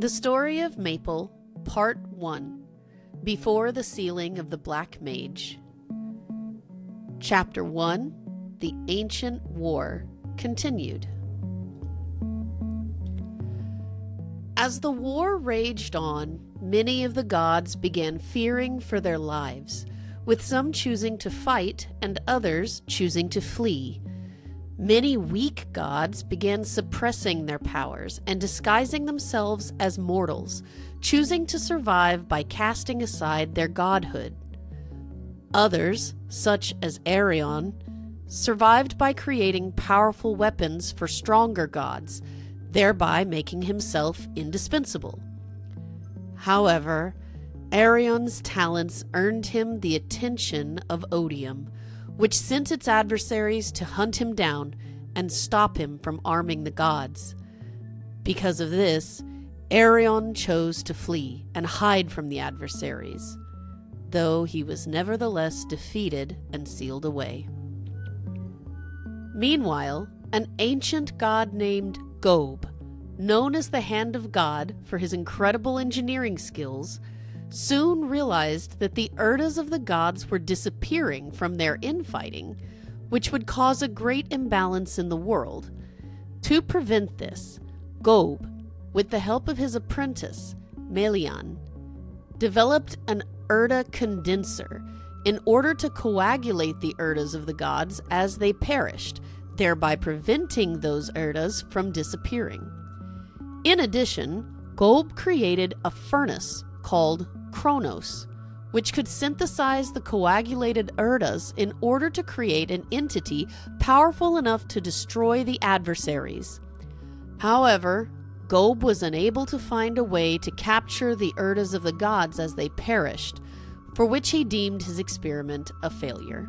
The Story of Maple, Part 1, Before the Sealing of the Black Mage. Chapter 1, The Ancient War, continued. As the war raged on, many of the gods began fearing for their lives, with some choosing to fight and others choosing to flee. Many weak gods began suppressing their powers and disguising themselves as mortals, choosing to survive by casting aside their godhood. Others, such as Arion, survived by creating powerful weapons for stronger gods, thereby making himself indispensable. However, Arion's talents earned him the attention of Odium, which sent its adversaries to hunt him down and stop him from arming the gods. Because of this, Arion chose to flee and hide from the adversaries, though he was nevertheless defeated and sealed away. Meanwhile, an ancient god named Gob, known as the Hand of God for his incredible engineering skills, soon realized that the Urdas of the gods were disappearing from their infighting, which would cause a great imbalance in the world. To prevent this, Gob, with the help of his apprentice, Melian, developed an Urda condenser in order to coagulate the Urdas of the gods as they perished, thereby preventing those Urdas from disappearing. In addition, Gob created a furnace called Kronos, which could synthesize the coagulated Urdas in order to create an entity powerful enough to destroy the adversaries. However, Gob was unable to find a way to capture the Urdas of the gods as they perished, for which he deemed his experiment a failure.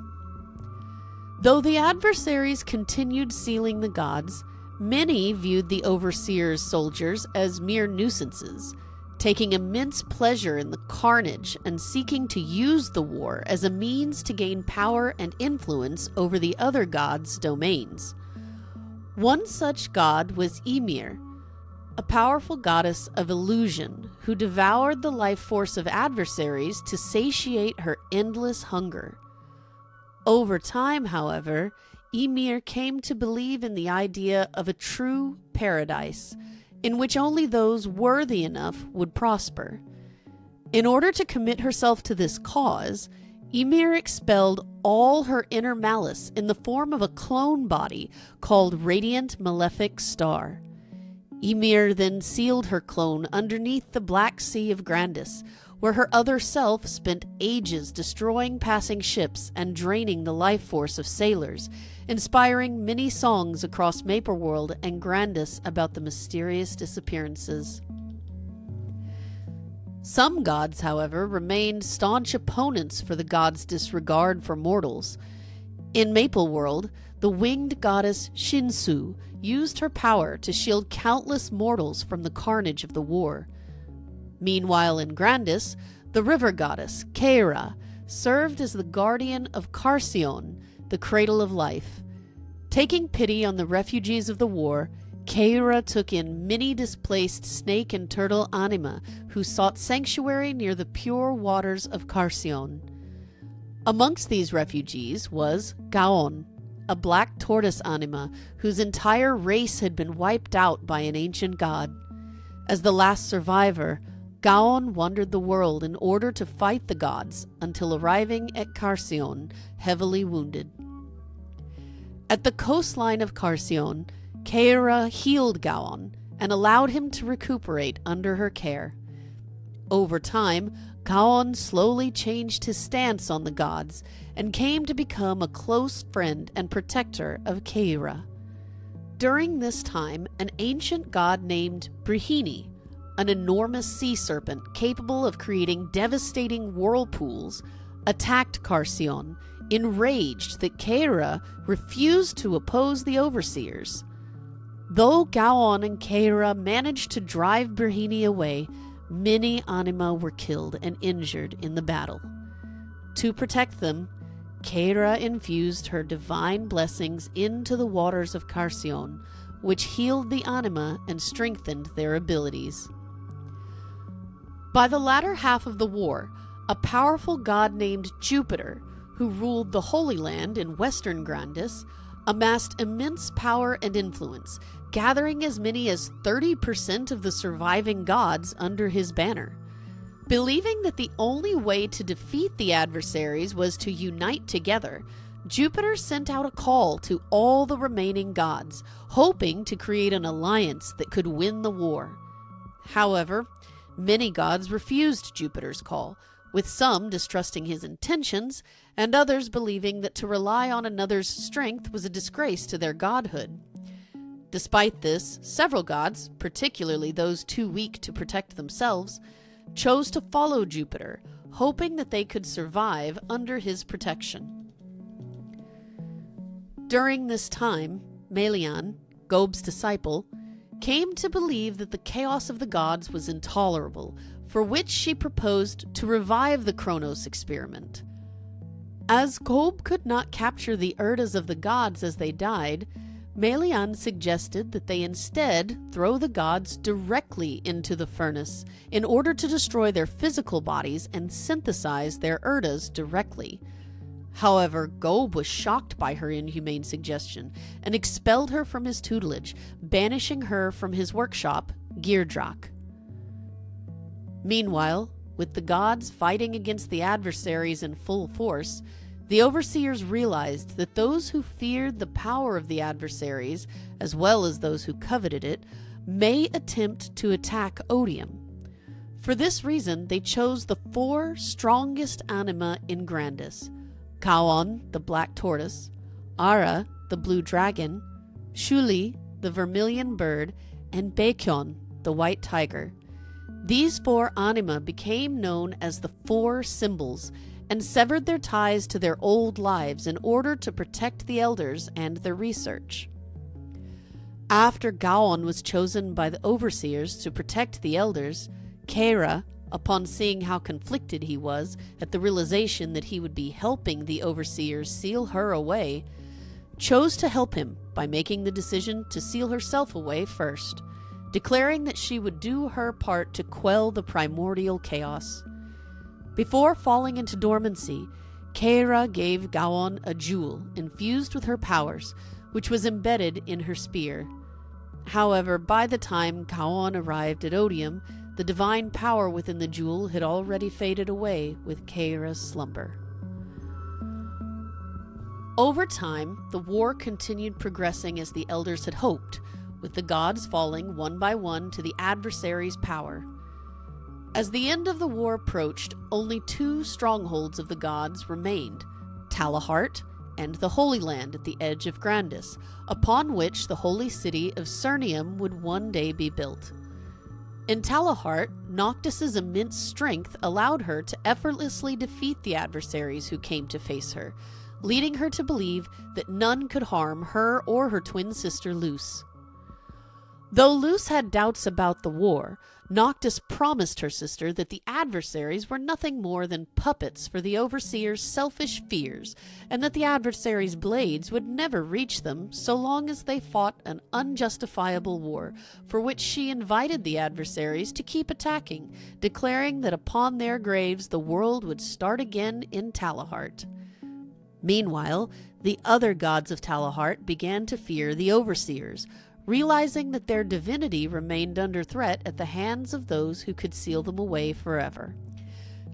Though the adversaries continued sealing the gods, many viewed the overseer's soldiers as mere nuisances, taking immense pleasure in the carnage and seeking to use the war as a means to gain power and influence over the other gods' domains. One such god was Ymir, a powerful goddess of illusion who devoured the life force of adversaries to satiate her endless hunger. Over time, however, Ymir came to believe in the idea of a true paradise, in which only those worthy enough would prosper. In order to commit herself to this cause, Ymir expelled all her inner malice in the form of a clone body called Radiant Malefic Star. Ymir then sealed her clone underneath the Black Sea of Grandis, where her other self spent ages destroying passing ships and draining the life force of sailors, inspiring many songs across Mapleworld and Grandis about the mysterious disappearances. Some gods, however, remained staunch opponents for the gods' disregard for mortals. In Mapleworld, the winged goddess Shinsu used her power to shield countless mortals from the carnage of the war. Meanwhile, in Grandis, the river goddess, Keira, served as the guardian of Carcion, the cradle of life. Taking pity on the refugees of the war, Keira took in many displaced snake and turtle anima who sought sanctuary near the pure waters of Carcion. Amongst these refugees was Gaon, a black tortoise anima whose entire race had been wiped out by an ancient god. As the last survivor, Gaon wandered the world in order to fight the gods until arriving at Carcion, heavily wounded. At the coastline of Carcion, Keira healed Gaon and allowed him to recuperate under her care. Over time, Gaon slowly changed his stance on the gods and came to become a close friend and protector of Keira. During this time, an ancient god named Brihini, an enormous sea serpent capable of creating devastating whirlpools, attacked Carcion, enraged that Keira refused to oppose the overseers. Though Gaon and Keira managed to drive Brihini away, many anima were killed and injured in the battle. To protect them, Keira infused her divine blessings into the waters of Carcion, which healed the anima and strengthened their abilities. By the latter half of the war, a powerful god named Jupiter, who ruled the Holy Land in western Grandis, amassed immense power and influence, gathering as many as 30% of the surviving gods under his banner. Believing that the only way to defeat the adversaries was to unite together, Jupiter sent out a call to all the remaining gods, hoping to create an alliance that could win the war. However, many gods refused Jupiter's call, with some distrusting his intentions, and others believing that to rely on another's strength was a disgrace to their godhood. Despite this, several gods, particularly those too weak to protect themselves, chose to follow Jupiter, hoping that they could survive under his protection. During this time, Melian, Gob's disciple, came to believe that the chaos of the gods was intolerable, for which she proposed to revive the Kronos experiment. As Gob could not capture the Urdas of the gods as they died, Melian suggested that they instead throw the gods directly into the furnace in order to destroy their physical bodies and synthesize their Urdas directly. However, Gob was shocked by her inhumane suggestion and expelled her from his tutelage, banishing her from his workshop, Girdrak. Meanwhile, with the gods fighting against the adversaries in full force, the overseers realized that those who feared the power of the adversaries, as well as those who coveted it, may attempt to attack Odium. For this reason, they chose the 4 strongest anima in Grandis: Kaon, the black tortoise; Ara, the blue dragon; Shuli, the vermilion bird; and Bekyon, the white tiger. These 4 anima became known as the 4 symbols, and severed their ties to their old lives in order to protect the elders and their research. After Gaon was chosen by the overseers to protect the elders, Kera, upon seeing how conflicted he was at the realization that he would be helping the overseers seal her away, chose to help him by making the decision to seal herself away first, declaring that she would do her part to quell the primordial chaos. Before falling into dormancy, Kera gave Gaon a jewel infused with her powers, which was embedded in her spear. However, by the time Gaon arrived at Odium, the divine power within the jewel had already faded away with Kera's slumber. Over time, the war continued progressing as the elders had hoped, with the gods falling one by one to the adversaries' power. As the end of the war approached, only 2 strongholds of the gods remained, Talahart and the Holy Land at the edge of Grandis, upon which the holy city of Cernium would one day be built. In Talahart, Noctis's immense strength allowed her to effortlessly defeat the adversaries who came to face her, leading her to believe that none could harm her or her twin sister Luce. Though Luce had doubts about the war, Noctis promised her sister that the adversaries were nothing more than puppets for the overseer's selfish fears, and that the adversaries' blades would never reach them so long as they fought an unjustifiable war, for which she invited the adversaries to keep attacking, declaring that upon their graves the world would start again in Talahart. Meanwhile, the other gods of Talahart began to fear the overseers, realizing that their divinity remained under threat at the hands of those who could seal them away forever.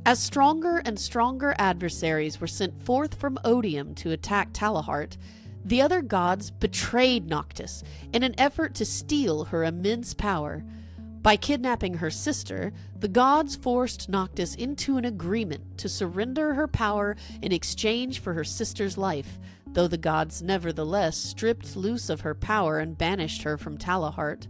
As stronger and stronger adversaries were sent forth from Odium to attack Talahart, the other gods betrayed Noctis in an effort to steal her immense power. By kidnapping her sister, the gods forced Noctis into an agreement to surrender her power in exchange for her sister's life, though the gods nevertheless stripped Luce of her power and banished her from Talahart.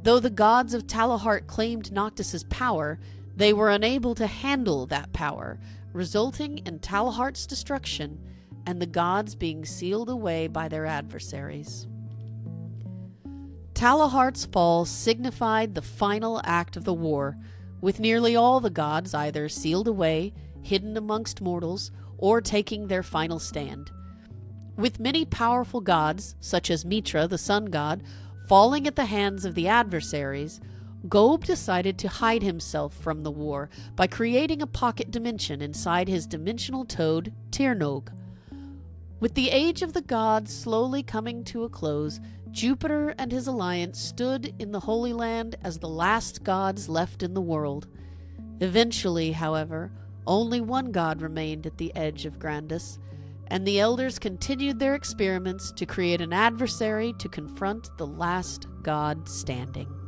Though the gods of Talahart claimed Noctis's power, they were unable to handle that power, resulting in Talahart's destruction and the gods being sealed away by their adversaries. Talahart's fall signified the final act of the war, with nearly all the gods either sealed away, hidden amongst mortals, or taking their final stand. With many powerful gods, such as Mitra, the sun god, falling at the hands of the adversaries, Gob decided to hide himself from the war by creating a pocket dimension inside his dimensional toad, Tirnog. With the age of the gods slowly coming to a close, Jupiter and his alliance stood in the Holy Land as the last gods left in the world. Eventually, however, only one god remained at the edge of Grandis, and the elders continued their experiments to create an adversary to confront the last god standing.